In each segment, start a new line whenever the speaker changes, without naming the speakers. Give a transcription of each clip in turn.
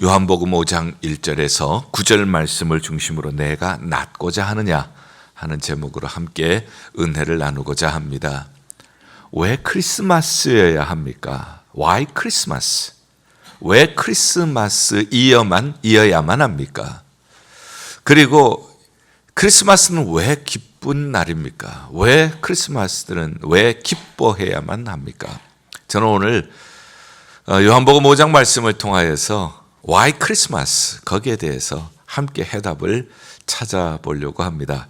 요한복음 5장 1절에서 9절 말씀을 중심으로 내가 낫고자 하느냐 하는 제목으로 함께 은혜를 나누고자 합니다. 왜 크리스마스여야 합니까? Why Christmas? 왜 크리스마스이어야만 합니까? 그리고 크리스마스는 왜 기쁜 날입니까? 왜 크리스마스는 왜 기뻐해야만 합니까? 저는 오늘 요한복음 5장 말씀을 통하여서 Why Christmas? 거기에 대해서 함께 해답을 찾아보려고 합니다.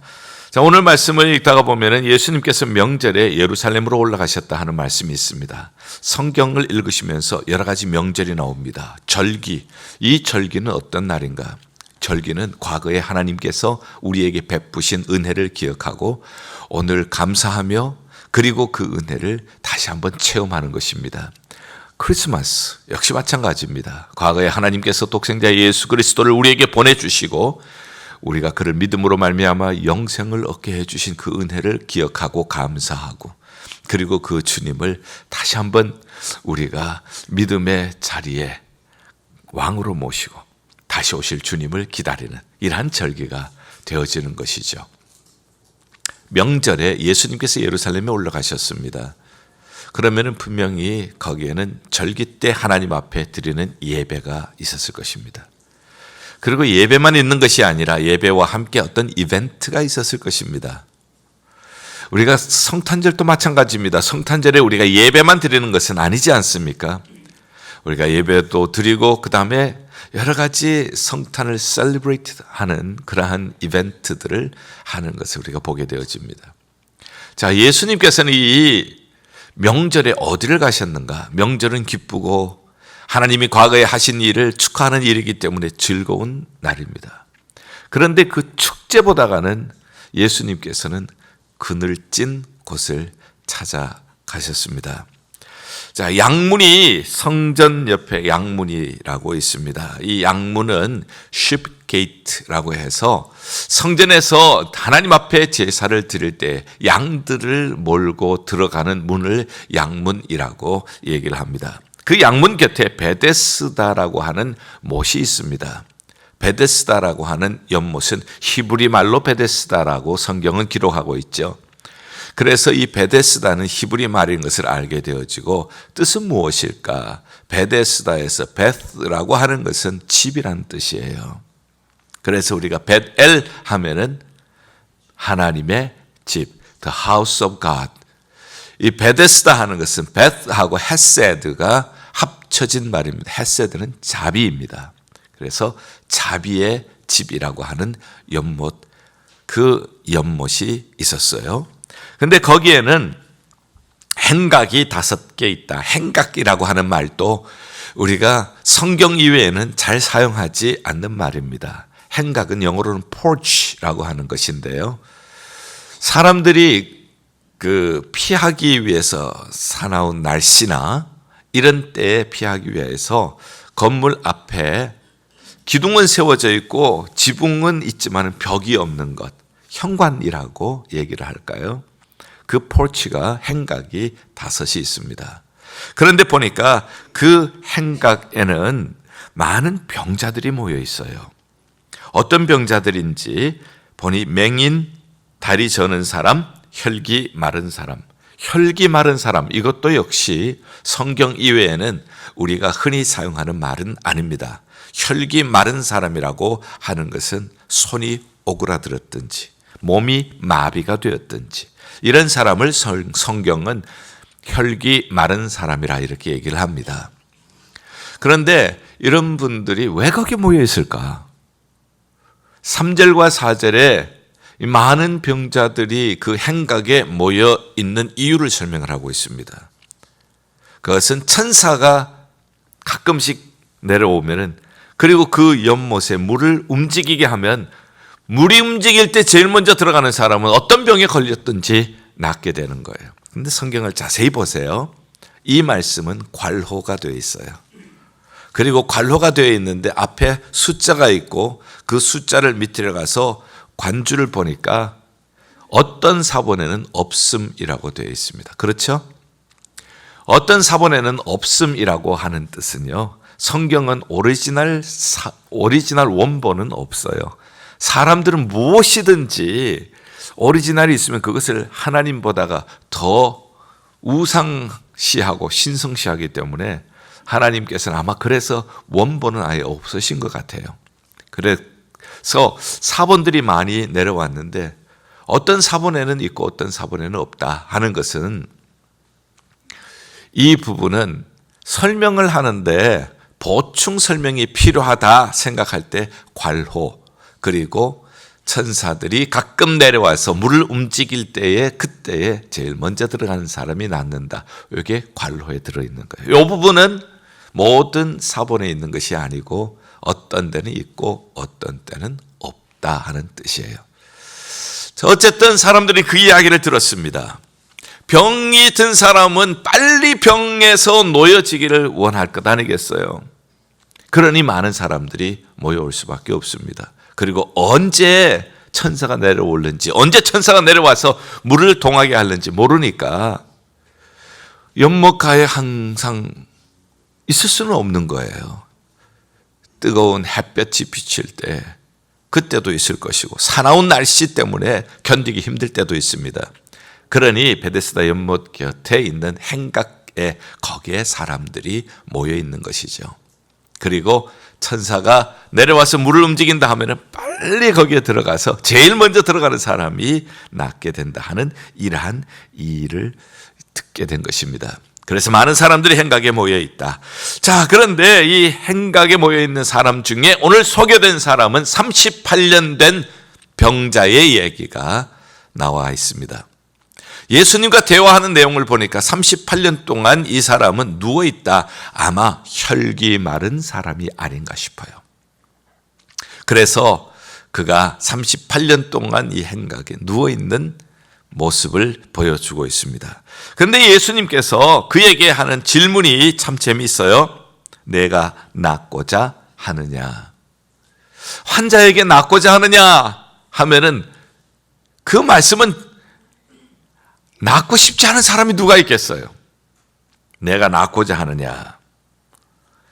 자, 오늘 말씀을 읽다가 보면은 예수님께서 명절에 예루살렘으로 올라가셨다 하는 말씀이 있습니다. 성경을 읽으시면서 여러 가지 명절이 나옵니다. 절기, 이 절기는 어떤 날인가? 절기는 과거에 하나님께서 우리에게 베푸신 은혜를 기억하고 오늘 감사하며 그리고 그 은혜를 다시 한번 체험하는 것입니다. 크리스마스 역시 마찬가지입니다. 과거에 하나님께서 독생자 예수 그리스도를 우리에게 보내주시고 우리가 그를 믿음으로 말미암아 영생을 얻게 해주신 그 은혜를 기억하고 감사하고 그리고 그 주님을 다시 한번 우리가 믿음의 자리에 왕으로 모시고 다시 오실 주님을 기다리는 이러한 절기가 되어지는 것이죠. 명절에 예수님께서 예루살렘에 올라가셨습니다. 그러면은 분명히 거기에는 절기 때 하나님 앞에 드리는 예배가 있었을 것입니다. 그리고 예배만 있는 것이 아니라 예배와 함께 어떤 이벤트가 있었을 것입니다. 우리가 성탄절도 마찬가지입니다. 성탄절에 우리가 예배만 드리는 것은 아니지 않습니까? 우리가 예배도 드리고 그 다음에 여러 가지 성탄을 셀리브레이트 하는 그러한 이벤트들을 하는 것을 우리가 보게 되어집니다. 자, 예수님께서는 이 명절에 어디를 가셨는가? 명절은 기쁘고 하나님이 과거에 하신 일을 축하하는 일이기 때문에 즐거운 날입니다. 그런데 그 축제보다가는 예수님께서는 그늘진 곳을 찾아가셨습니다. 자, 양문이 성전 옆에 양문이라고 있습니다. 이 양문은 sheep gate라고 해서 성전에서 하나님 앞에 제사를 드릴 때 양들을 몰고 들어가는 문을 양문이라고 얘기를 합니다. 그 양문 곁에 베데스다라고 하는 못이 있습니다. 베데스다라고 하는 연못은 히브리 말로 베데스다라고 성경은 기록하고 있죠. 그래서 이 베데스다는 히브리 말인 것을 알게 되어지고 뜻은 무엇일까? 베데스다에서 베스라고 하는 것은 집이라는 뜻이에요. 그래서 우리가 벳엘 하면은 하나님의 집, the house of God. 이 베데스다 하는 것은 베스하고 헤세드가 합쳐진 말입니다. 헤세드는 자비입니다. 그래서 자비의 집이라고 하는 연못, 그 연못이 있었어요. 근데 거기에는 행각이 5개 있다. 행각이라고 하는 말도 우리가 성경 이외에는 잘 사용하지 않는 말입니다. 행각은 영어로는 porch라고 하는 것인데요. 사람들이 피하기 위해서 사나운 날씨나 이런 때에 피하기 위해서 건물 앞에 기둥은 세워져 있고 지붕은 있지만 벽이 없는 것, 현관이라고 얘기를 할까요? 그 포치가 행각이 5이 있습니다. 그런데 보니까 그 행각에는 많은 병자들이 모여 있어요. 어떤 병자들인지 보니 맹인, 다리 저는 사람, 혈기 마른 사람. 혈기 마른 사람, 이것도 역시 성경 이외에는 우리가 흔히 사용하는 말은 아닙니다. 혈기 마른 사람이라고 하는 것은 손이 오그라들었든지 몸이 마비가 되었든지 이런 사람을 성경은 혈기 마른 사람이라 이렇게 얘기를 합니다. 그런데 이런 분들이 왜 거기 모여 있을까? 3절과 4절에 많은 병자들이 그 행각에 모여 있는 이유를 설명을 하고 있습니다. 그것은 천사가 가끔씩 내려오면은 그리고 그 연못에 물을 움직이게 하면 물이 움직일 때 제일 먼저 들어가는 사람은 어떤 병에 걸렸든지 낫게 되는 거예요. 그런데 성경을 자세히 보세요. 이 말씀은 괄호가 되어 있어요. 그리고 괄호가 되어 있는데 앞에 숫자가 있고 그 숫자를 밑으로 가서 관주를 보니까 어떤 사본에는 없음이라고 되어 있습니다. 그렇죠? 어떤 사본에는 없음이라고 하는 뜻은요, 성경은 오리지널 원본은 없어요. 사람들은 무엇이든지 오리지널이 있으면 그것을 하나님보다가 더 우상시하고 신성시하기 때문에 하나님께서는 아마 그래서 원본은 아예 없으신 것 같아요. 그래서 사본들이 많이 내려왔는데 어떤 사본에는 있고 어떤 사본에는 없다 하는 것은 이 부분은 설명을 하는데 보충 설명이 필요하다 생각할 때 괄호, 그리고 천사들이 가끔 내려와서 물을 움직일 때에 그때에 제일 먼저 들어가는 사람이 낫는다. 이게 괄호에 들어있는 거예요. 이 부분은 모든 사본에 있는 것이 아니고 어떤 데는 있고 어떤 때는 없다 하는 뜻이에요. 어쨌든 사람들이 그 이야기를 들었습니다. 병이 든 사람은 빨리 병에서 놓여지기를 원할 것 아니겠어요? 그러니 많은 사람들이 모여올 수밖에 없습니다. 그리고 언제 천사가 내려올는지, 언제 천사가 내려와서 물을 동하게 하는지 모르니까 연못가에 항상 있을 수는 없는 거예요. 뜨거운 햇볕이 비칠 때 그때도 있을 것이고 사나운 날씨 때문에 견디기 힘들 때도 있습니다. 그러니 베데스다 연못 곁에 있는 행각에 거기에 사람들이 모여 있는 것이죠. 그리고 천사가 내려와서 물을 움직인다 하면 빨리 거기에 들어가서 제일 먼저 들어가는 사람이 낫게 된다 하는 이러한 일을 듣게 된 것입니다. 그래서 많은 사람들이 행각에 모여 있다. 자, 그런데 이 행각에 모여 있는 사람 중에 오늘 소개된 사람은 38년 된 병자의 얘기가 나와 있습니다. 예수님과 대화하는 내용을 보니까 38년 동안 이 사람은 누워있다. 아마 혈기 마른 사람이 아닌가 싶어요. 그래서 그가 38년 동안 이 행각에 누워있는 모습을 보여주고 있습니다. 그런데 예수님께서 그에게 하는 질문이 참 재미있어요. 내가 낫고자 하느냐? 환자에게 낫고자 하느냐 하면은 그 말씀은 낫고 싶지 않은 사람이 누가 있겠어요? 내가 낫고자 하느냐?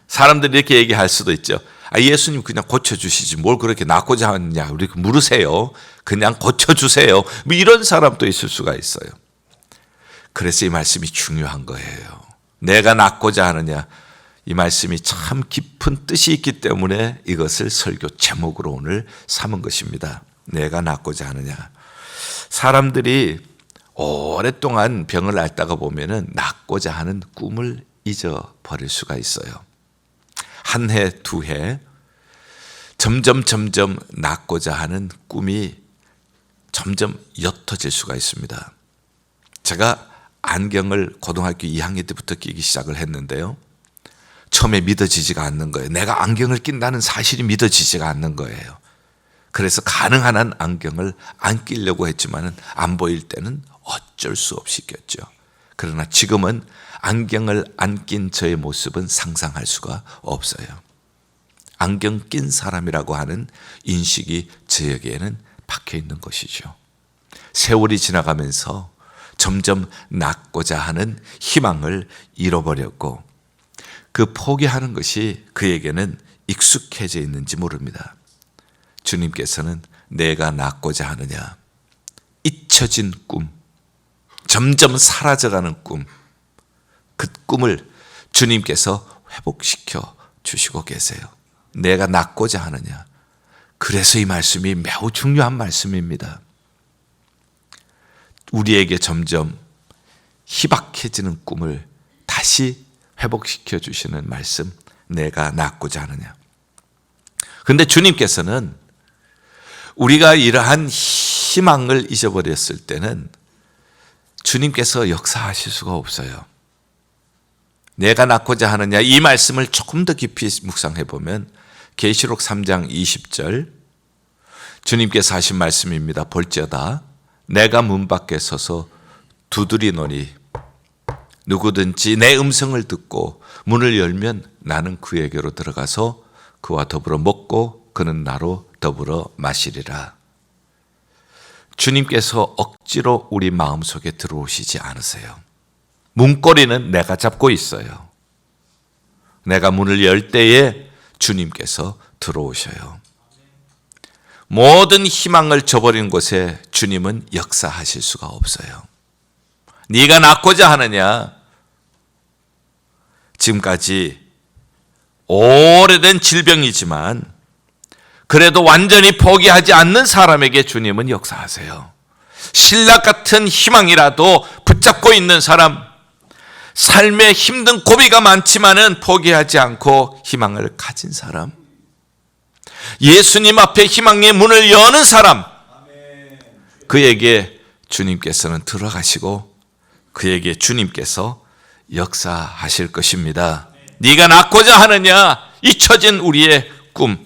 사람들이 이렇게 얘기할 수도 있죠. 예수님 그냥 고쳐주시지 뭘 그렇게 낫고자 하느냐? 우리 물으세요. 그냥 고쳐주세요. 뭐 이런 사람도 있을 수가 있어요. 그래서 이 말씀이 중요한 거예요. 내가 낫고자 하느냐? 이 말씀이 참 깊은 뜻이 있기 때문에 이것을 설교 제목으로 오늘 삼은 것입니다. 내가 낫고자 하느냐? 사람들이 오랫동안 병을 앓다가 보면은 낫고자 하는 꿈을 잊어버릴 수가 있어요. 한 해, 두 해, 점점 낫고자 하는 꿈이 점점 옅어질 수가 있습니다. 제가 안경을 고등학교 2학년 때부터 끼기 시작을 했는데요. 처음에 믿어지지가 않는 거예요. 내가 안경을 낀다는 사실이 믿어지지가 않는 거예요. 그래서 가능한 한 안경을 안 끼려고 했지만은 안 보일 때는 어쩔 수 없이 꼈죠. 그러나 지금은 안경을 안 낀 저의 모습은 상상할 수가 없어요. 안경 낀 사람이라고 하는 인식이 저에게는 박혀 있는 것이죠. 세월이 지나가면서 점점 낫고자 하는 희망을 잃어버렸고 그 포기하는 것이 그에게는 익숙해져 있는지 모릅니다. 주님께서는 내가 낫고자 하느냐? 잊혀진 꿈, 점점 사라져가는 꿈, 그 꿈을 주님께서 회복시켜 주시고 계세요. 내가 낫고자 하느냐? 그래서 이 말씀이 매우 중요한 말씀입니다. 우리에게 점점 희박해지는 꿈을 다시 회복시켜 주시는 말씀, 내가 낫고자 하느냐? 그런데 주님께서는 우리가 이러한 희망을 잊어버렸을 때는 주님께서 역사하실 수가 없어요. 내가 낫고자 하느냐? 이 말씀을 조금 더 깊이 묵상해 보면 계시록 3장 20절 주님께서 하신 말씀입니다. 볼지어다 내가 문 밖에 서서 두드리노니 누구든지 내 음성을 듣고 문을 열면 나는 그에게로 들어가서 그와 더불어 먹고 그는 나로 더불어 마시리라. 주님께서 억지로 우리 마음속에 들어오시지 않으세요. 문고리는 내가 잡고 있어요. 내가 문을 열 때에 주님께서 들어오셔요. 모든 희망을 저버린 곳에 주님은 역사하실 수가 없어요. 네가 낫고자 하느냐? 지금까지 오래된 질병이지만 그래도 완전히 포기하지 않는 사람에게 주님은 역사하세요. 신락 같은 희망이라도 붙잡고 있는 사람, 삶에 힘든 고비가 많지만은 포기하지 않고 희망을 가진 사람, 예수님 앞에 희망의 문을 여는 사람, 그에게 주님께서는 들어가시고 그에게 주님께서 역사하실 것입니다. 네가 낫고자 하느냐? 잊혀진 우리의 꿈,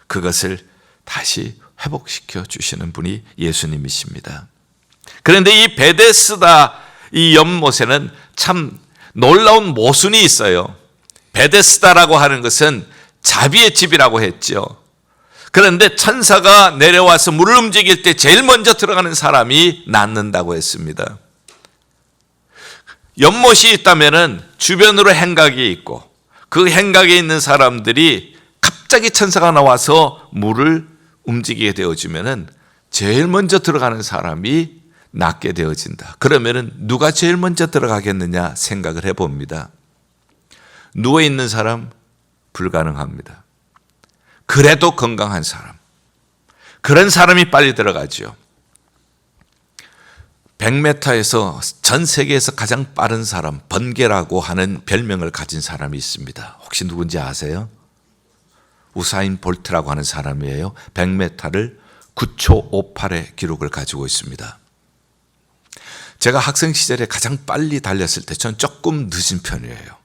그것을 다시 회복시켜 주시는 분이 예수님이십니다. 그런데 이 베데스다 이 연못에는 참 놀라운 모순이 있어요. 베데스다라고 하는 것은 자비의 집이라고 했죠. 그런데 천사가 내려와서 물을 움직일 때 제일 먼저 들어가는 사람이 낫는다고 했습니다. 연못이 있다면 주변으로 행각이 있고 그 행각에 있는 사람들이 갑자기 천사가 나와서 물을 움직이게 되어지면 제일 먼저 들어가는 사람이 낫게 되어진다. 그러면 누가 제일 먼저 들어가겠느냐 생각을 해봅니다. 누워있는 사람 불가능합니다. 그래도 건강한 사람, 그런 사람이 빨리 들어가죠. 100m에서 전 세계에서 가장 빠른 사람, 번개라고 하는 별명을 가진 사람이 있습니다. 혹시 누군지 아세요? 우사인 볼트라고 하는 사람이에요. 100m를 9초 58의 기록을 가지고 있습니다. 제가 학생 시절에 가장 빨리 달렸을 때 전 조금 늦은 편이에요.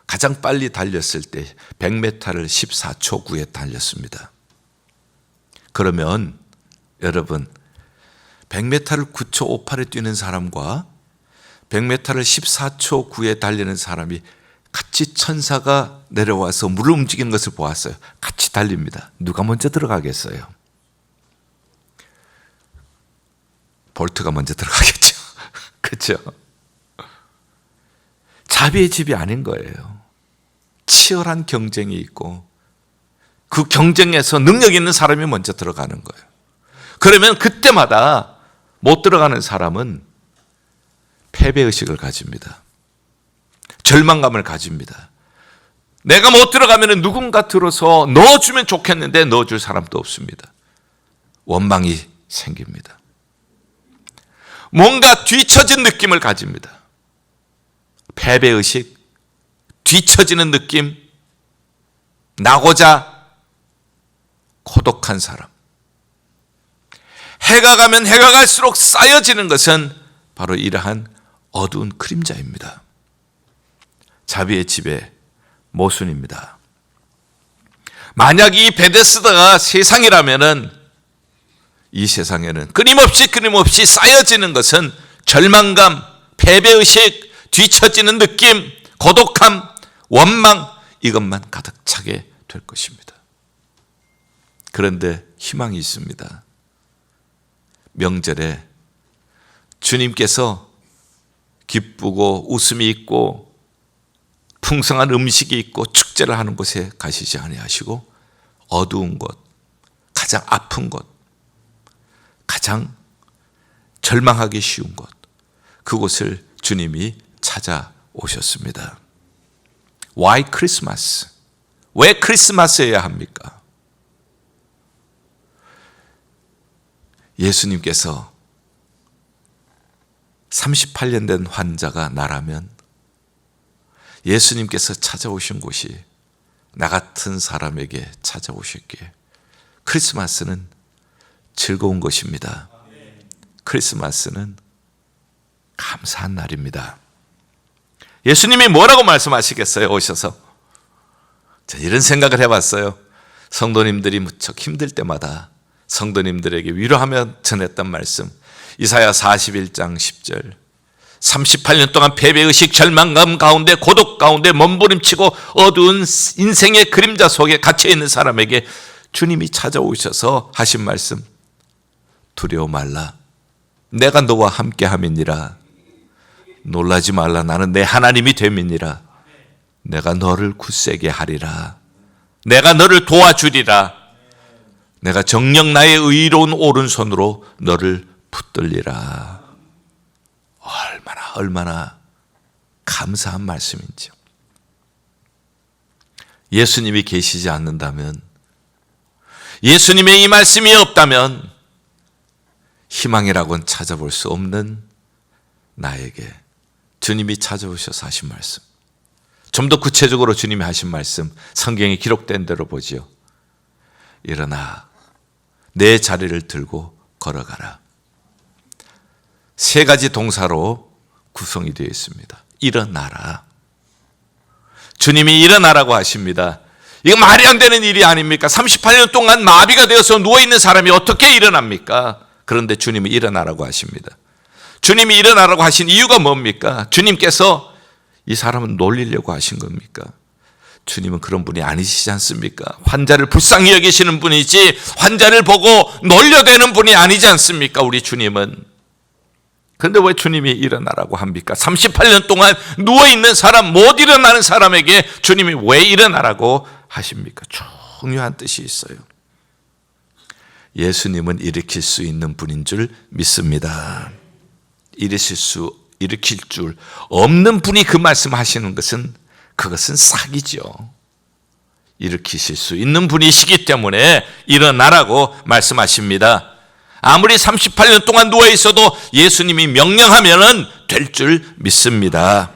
가장 빨리 달렸을 때 100m를 14초 9에 달렸습니다. 그러면 여러분 100m를 9초 58에 뛰는 사람과 100m를 14초 9에 달리는 사람이 같이 천사가 내려와서 물을 움직이는 것을 보았어요. 같이 달립니다. 누가 먼저 들어가겠어요? 볼트가 먼저 들어가겠죠. 그렇죠? 자비의 집이 아닌 거예요. 치열한 경쟁이 있고 그 경쟁에서 능력 있는 사람이 먼저 들어가는 거예요. 그러면 그때마다 못 들어가는 사람은 패배의식을 가집니다. 절망감을 가집니다. 내가 못 들어가면 누군가 들어서 넣어주면 좋겠는데 넣어줄 사람도 없습니다. 원망이 생깁니다. 뭔가 뒤처진 느낌을 가집니다. 패배의식, 뒤처지는 느낌, 나고자 고독한 사람. 해가 가면 해가 갈수록 쌓여지는 것은 바로 이러한 어두운 그림자입니다. 자비의 집의 모순입니다. 만약 이 베데스다가 세상이라면은 이 세상에는 끊임없이 쌓여지는 것은 절망감, 패배의식, 뒤처지는 느낌, 고독함, 원망, 이것만 가득 차게 될 것입니다. 그런데 희망이 있습니다. 명절에 주님께서 기쁘고 웃음이 있고 풍성한 음식이 있고 축제를 하는 곳에 가시지 아니하시고 어두운 곳, 가장 아픈 곳, 가장 절망하기 쉬운 곳, 그곳을 주님이 찾아오셨습니다. Why Christmas? 왜 크리스마스여야 합니까? 예수님께서 38년 된 환자가 나라면 예수님께서 찾아오신 곳이 나 같은 사람에게 찾아오셨기에 크리스마스는 즐거운 것입니다. 크리스마스는 감사한 날입니다. 예수님이 뭐라고 말씀하시겠어요? 오셔서. 저 이런 생각을 해봤어요. 성도님들이 무척 힘들 때마다 성도님들에게 위로하며 전했던 말씀, 이사야 41장 10절. 38년 동안 패배의식, 절망감 가운데, 고독 가운데 몸부림치고 어두운 인생의 그림자 속에 갇혀있는 사람에게 주님이 찾아오셔서 하신 말씀, 두려워 말라, 내가 너와 함께 함이니라. 놀라지 말라, 나는 내 하나님이 됨이니라. 내가 너를 굳세게 하리라. 내가 너를 도와주리라. 내가 정녕 나의 의로운 오른손으로 너를 붙들리라. 얼마나 감사한 말씀인지요. 예수님이 계시지 않는다면, 예수님의 이 말씀이 없다면 희망이라고는 찾아볼 수 없는 나에게 주님이 찾아오셔서 하신 말씀, 좀 더 구체적으로 주님이 하신 말씀, 성경에 기록된 대로 보지요. 일어나 내 자리를 들고 걸어가라. 세 가지 동사로 구성이 되어 있습니다. 일어나라. 주님이 일어나라고 하십니다. 이거 말이 안 되는 일이 아닙니까? 38년 동안 마비가 되어서 누워있는 사람이 어떻게 일어납니까? 그런데 주님이 일어나라고 하십니다. 주님이 일어나라고 하신 이유가 뭡니까? 주님께서 이 사람은 놀리려고 하신 겁니까? 주님은 그런 분이 아니시지 않습니까? 환자를 불쌍히 여기시는 분이지 환자를 보고 놀려대는 분이 아니지 않습니까? 우리 주님은. 그런데 왜 주님이 일어나라고 합니까? 38년 동안 누워있는 사람, 못 일어나는 사람에게 주님이 왜 일어나라고 하십니까? 중요한 뜻이 있어요. 예수님은 일으킬 수 있는 분인 줄 믿습니다. 일으킬 줄 없는 분이 그 말씀하시는 것은, 그것은 사기죠. 일으키실 수 있는 분이시기 때문에 일어나라고 말씀하십니다. 아무리 38년 동안 누워 있어도 예수님이 명령하면은 될 줄 믿습니다.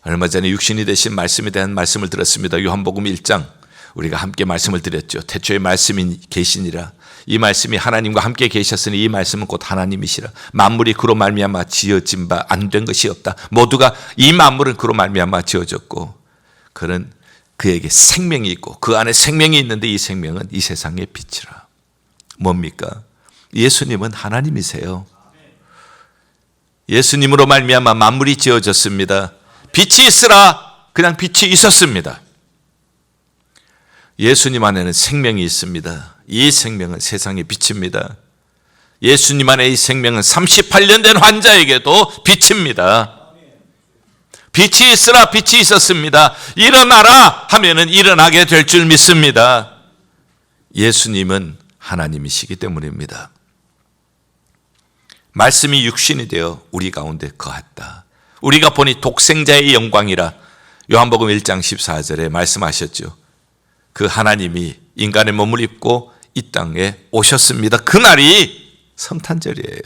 얼마 전에 육신이 되신 말씀에 대한 말씀을 들었습니다. 요한복음 1장 우리가 함께 말씀을 드렸죠. 태초에 말씀이 계시니라. 이 말씀이 하나님과 함께 계셨으니 이 말씀은 곧 하나님이시라. 만물이 그로 말미암아 지어진 바 안 된 것이 없다. 모두가 이 만물은 그로 말미암아 지어졌고 그는 그에게 생명이 있고 그 안에 생명이 있는데 이 생명은 이 세상의 빛이라. 뭡니까? 예수님은 하나님이세요. 예수님으로 말미암아 만물이 지어졌습니다. 빛이 있으라. 그냥 빛이 있었습니다. 예수님 안에는 생명이 있습니다. 이 생명은 세상의 빛입니다. 예수님 안에 이 생명은 38년 된 환자에게도 빛입니다. 빛이 있으라. 빛이 있었습니다. 일어나라 하면은 일어나게 될 줄 믿습니다. 예수님은 하나님이시기 때문입니다. 말씀이 육신이 되어 우리 가운데 거했다. 우리가 보니 독생자의 영광이라. 요한복음 1장 14절에 말씀하셨죠. 그 하나님이 인간의 몸을 입고 이 땅에 오셨습니다. 그날이 성탄절이에요.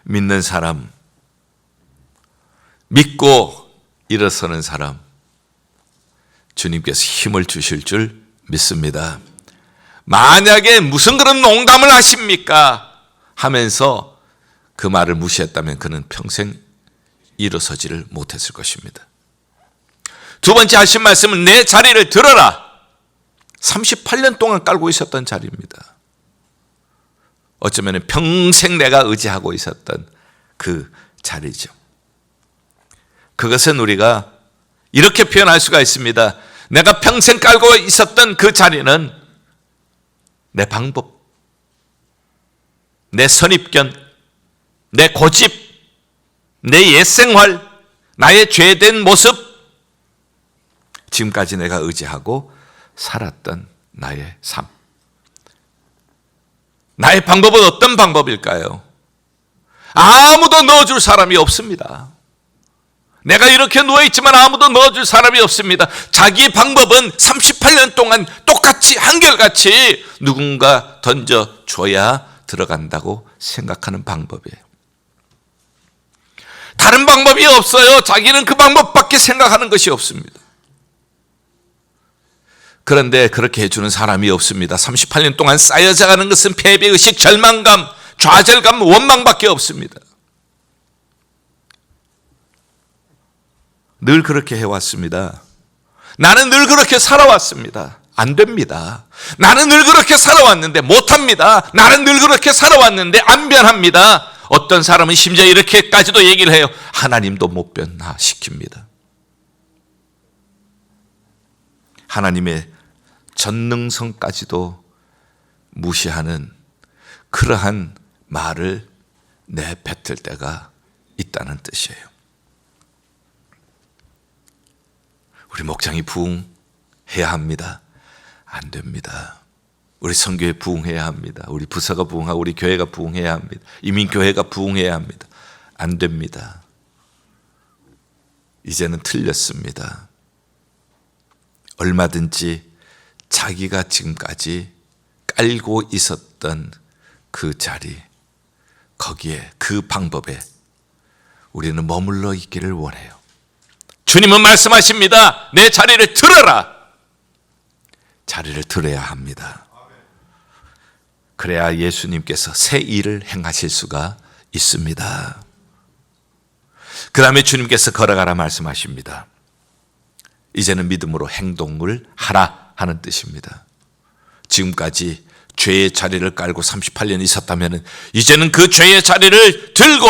믿는 사람, 믿고 일어서는 사람, 주님께서 힘을 주실 줄 믿습니다. 만약에 무슨 그런 농담을 하십니까? 하면서 그 말을 무시했다면 그는 평생 일어서지를 못했을 것입니다. 두 번째 하신 말씀은 내 자리를 들어라. 38년 동안 깔고 있었던 자리입니다. 어쩌면 평생 내가 의지하고 있었던 그 자리죠. 그것은 우리가 이렇게 표현할 수가 있습니다. 내가 평생 깔고 있었던 그 자리는 내 방법, 내 선입견, 내 고집, 내 옛생활, 나의 죄된 모습, 지금까지 내가 의지하고 살았던 나의 삶. 나의 방법은 어떤 방법일까요? 아무도 넣어줄 사람이 없습니다. 내가 이렇게 누워있지만 아무도 넣어줄 사람이 없습니다. 자기 방법은 38년 동안 똑같이 한결같이 누군가 던져줘야 들어간다고 생각하는 방법이에요. 다른 방법이 없어요. 자기는 그 방법밖에 생각하는 것이 없습니다. 그런데 그렇게 해주는 사람이 없습니다. 38년 동안 쌓여져 가는 것은 패배의식, 절망감, 좌절감, 원망밖에 없습니다. 늘 그렇게 해왔습니다. 나는 늘 그렇게 살아왔습니다. 안 됩니다. 나는 늘 그렇게 살아왔는데 못합니다. 나는 늘 그렇게 살아왔는데 안 변합니다. 어떤 사람은 심지어 이렇게까지도 얘기를 해요. 하나님도 못 변화시킵니다. 하나님의 전능성까지도 무시하는 그러한 말을 내뱉을 때가 있다는 뜻이에요. 우리 목장이 부흥해야 합니다. 안 됩니다. 우리 선교회 부흥해야 합니다. 우리 부서가 부흥하고 우리 교회가 부흥해야 합니다. 이민교회가 부흥해야 합니다. 안 됩니다. 이제는 틀렸습니다. 얼마든지 자기가 지금까지 깔고 있었던 그 자리, 거기에 그 방법에 우리는 머물러 있기를 원해요. 주님은 말씀하십니다. 내 자리를 들어라. 자리를 들어야 합니다. 그래야 예수님께서 새 일을 행하실 수가 있습니다. 그 다음에 주님께서 걸어가라 말씀하십니다. 이제는 믿음으로 행동을 하라 하는 뜻입니다. 지금까지 죄의 자리를 깔고 38년 있었다면 이제는 그 죄의 자리를 들고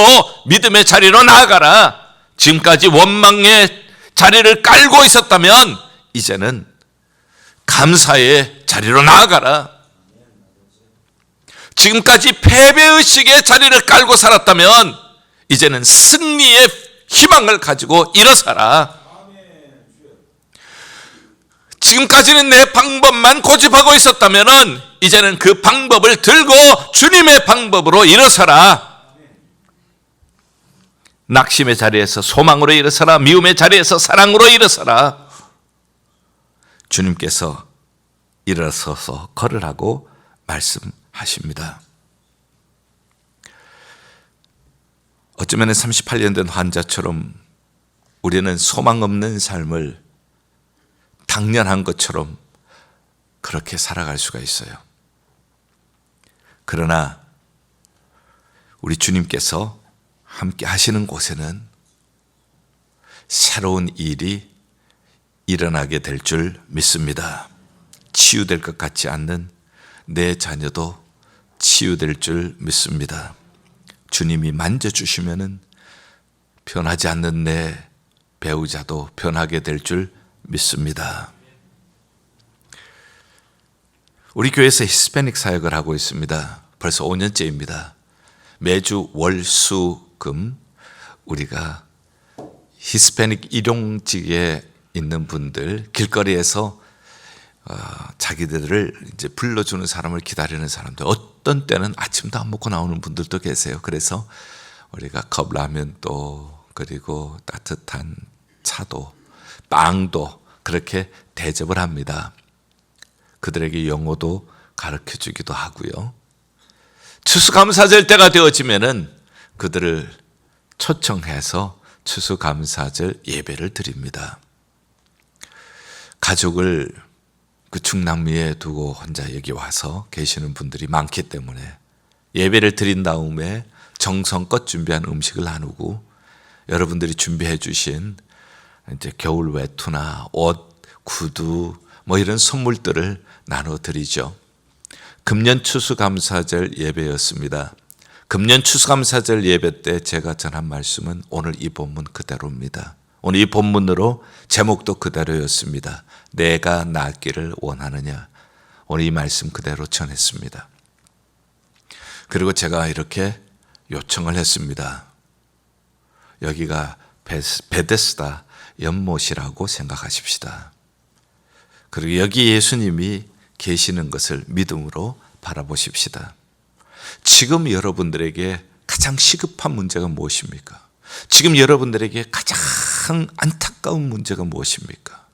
믿음의 자리로 나아가라. 지금까지 원망의 자리를 깔고 있었다면 이제는 감사의 자리로 나아가라. 지금까지 패배의식의 자리를 깔고 살았다면 이제는 승리의 희망을 가지고 일어서라. 지금까지는 내 방법만 고집하고 있었다면 이제는 그 방법을 들고 주님의 방법으로 일어서라. 낙심의 자리에서 소망으로 일어서라. 미움의 자리에서 사랑으로 일어서라. 주님께서 일어서서 걸으라고 말씀하십니다. 어쩌면 38년 된 환자처럼 우리는 소망 없는 삶을 당연한 것처럼 그렇게 살아갈 수가 있어요. 그러나 우리 주님께서 함께 하시는 곳에는 새로운 일이 일어나게 될 줄 믿습니다. 치유될 것 같지 않는 내 자녀도 치유될 줄 믿습니다. 주님이 만져주시면은 변하지 않는 내 배우자도 변하게 될 줄 믿습니다. 우리 교회에서 히스패닉 사역을 하고 있습니다. 벌써 5년째입니다. 매주 월, 수, 금 우리가 히스패닉 일용직에 있는 분들, 길거리에서 자기들을 이제 불러주는 사람을 기다리는 사람들, 어떤 때는 아침도 안 먹고 나오는 분들도 계세요. 그래서 우리가 컵라면도 그리고 따뜻한 차도 빵도 그렇게 대접을 합니다. 그들에게 영어도 가르쳐 주기도 하고요. 추수감사절 때가 되어지면은 그들을 초청해서 추수감사절 예배를 드립니다. 가족을 그 중남미에 두고 혼자 여기 와서 계시는 분들이 많기 때문에 예배를 드린 다음에 정성껏 준비한 음식을 나누고 여러분들이 준비해 주신 이제 겨울 외투나 옷, 구두 뭐 이런 선물들을 나눠 드리죠. 금년 추수감사절 예배였습니다. 금년 추수감사절 예배 때 제가 전한 말씀은 오늘 이 본문 그대로입니다. 오늘 이 본문으로 제목도 그대로였습니다. 내가 낫기를 원하느냐. 오늘 이 말씀 그대로 전했습니다. 그리고 제가 이렇게 요청을 했습니다. 여기가 베데스다 연못이라고 생각하십시다. 그리고 여기 예수님이 계시는 것을 믿음으로 바라보십시다. 지금 여러분들에게 가장 시급한 문제가 무엇입니까? 지금 여러분들에게 가장 안타까운 문제가 무엇입니까?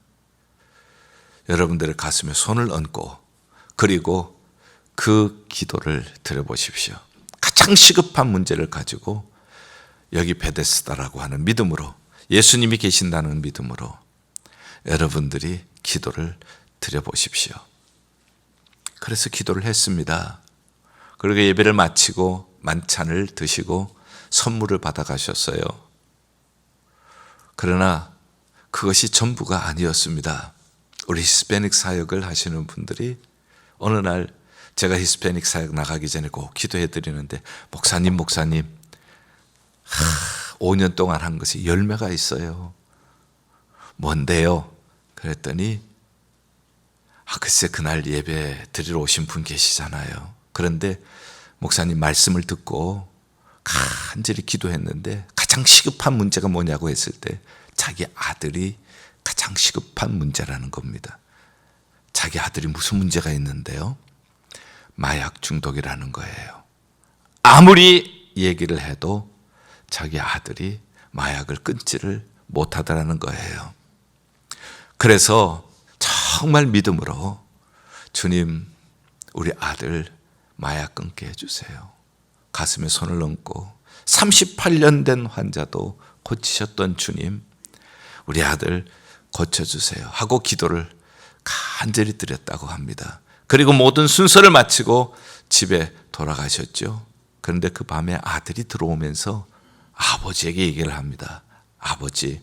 여러분들의 가슴에 손을 얹고 그리고 그 기도를 드려보십시오. 가장 시급한 문제를 가지고 여기 베데스다라고 하는 믿음으로, 예수님이 계신다는 믿음으로 여러분들이 기도를 드려보십시오. 그래서 기도를 했습니다. 그리고 예배를 마치고 만찬을 드시고 선물을 받아가셨어요. 그러나 그것이 전부가 아니었습니다. 우리 히스패닉 사역을 하시는 분들이 어느 날 제가 히스패닉 사역 나가기 전에 꼭 기도해 드리는데 목사님 5년 동안 한 것이 열매가 있어요. 뭔데요? 그랬더니 글쎄 그날 예배 드리러 오신 분 계시잖아요. 그런데 목사님 말씀을 듣고 간절히 기도했는데 가장 시급한 문제가 뭐냐고 했을 때 자기 아들이 가장 시급한 문제라는 겁니다. 자기 아들이 무슨 문제가 있는데요? 마약 중독이라는 거예요. 아무리 얘기를 해도 자기 아들이 마약을 끊지를 못하더라는 거예요. 그래서 정말 믿음으로 주님, 우리 아들 마약 끊게 해주세요. 가슴에 손을 얹고 38년 된 환자도 고치셨던 주님, 우리 아들 고쳐주세요 하고 기도를 간절히 드렸다고 합니다. 그리고 모든 순서를 마치고 집에 돌아가셨죠. 그런데 그 밤에 아들이 들어오면서 아버지에게 얘기를 합니다. 아버지,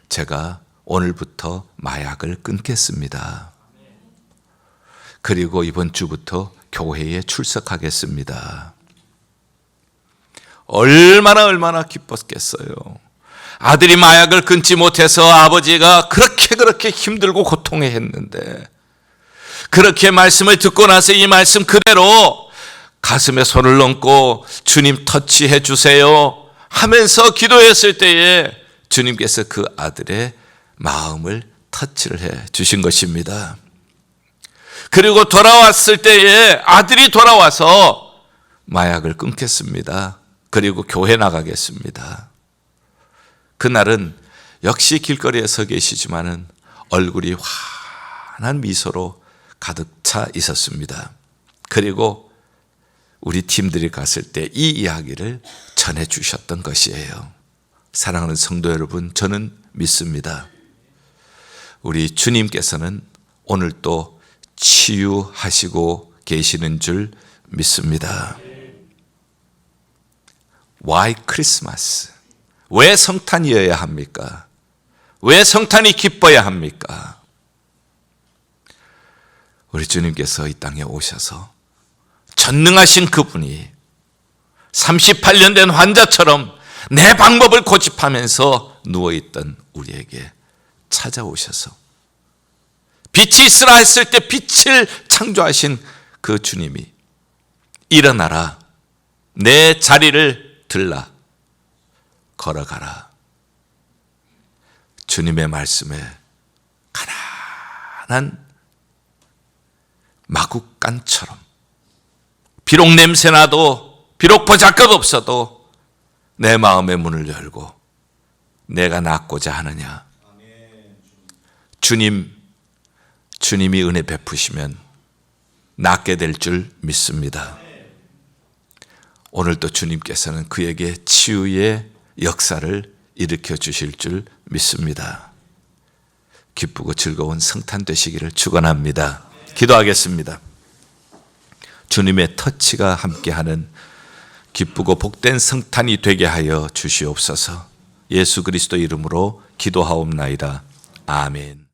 제가 오늘부터 마약을 끊겠습니다. 그리고 이번 주부터 교회에 출석하겠습니다. 얼마나 기뻤겠어요. 아들이 마약을 끊지 못해서 아버지가 그렇게 힘들고 고통했는데, 그렇게 말씀을 듣고 나서 이 말씀 그대로 가슴에 손을 얹고 주님 터치해 주세요 하면서 기도했을 때에 주님께서 그 아들의 마음을 터치를 해 주신 것입니다. 그리고 돌아왔을 때에 아들이 돌아와서 마약을 끊겠습니다. 그리고 교회 나가겠습니다. 그날은 역시 길거리에 서 계시지만은 얼굴이 환한 미소로 가득 차 있었습니다. 그리고 우리 팀들이 갔을 때 이 이야기를 전해 주셨던 것이에요. 사랑하는 성도 여러분, 저는 믿습니다. 우리 주님께서는 오늘 또 치유하시고 계시는 줄 믿습니다. Why Christmas? 왜 성탄이어야 합니까? 왜 성탄이 기뻐야 합니까? 우리 주님께서 이 땅에 오셔서 전능하신 그분이 38년 된 환자처럼 내 방법을 고집하면서 누워있던 우리에게 찾아오셔서 빛이 있으라 했을 때 빛을 창조하신 그 주님이 일어나라, 내 자리를 들라, 걸어가라. 주님의 말씀에 가난한 마구간처럼 비록 냄새나도 비록 보잘것 없어도 내 마음의 문을 열고 내가 낫고자 하느냐. 주님이 은혜 베푸시면 낫게 될 줄 믿습니다. 오늘도 주님께서는 그에게 치유의 역사를 일으켜 주실 줄 믿습니다. 기쁘고 즐거운 성탄 되시기를 축원합니다. 기도하겠습니다. 주님의 터치가 함께하는 기쁘고 복된 성탄이 되게 하여 주시옵소서. 예수 그리스도 이름으로 기도하옵나이다. 아멘.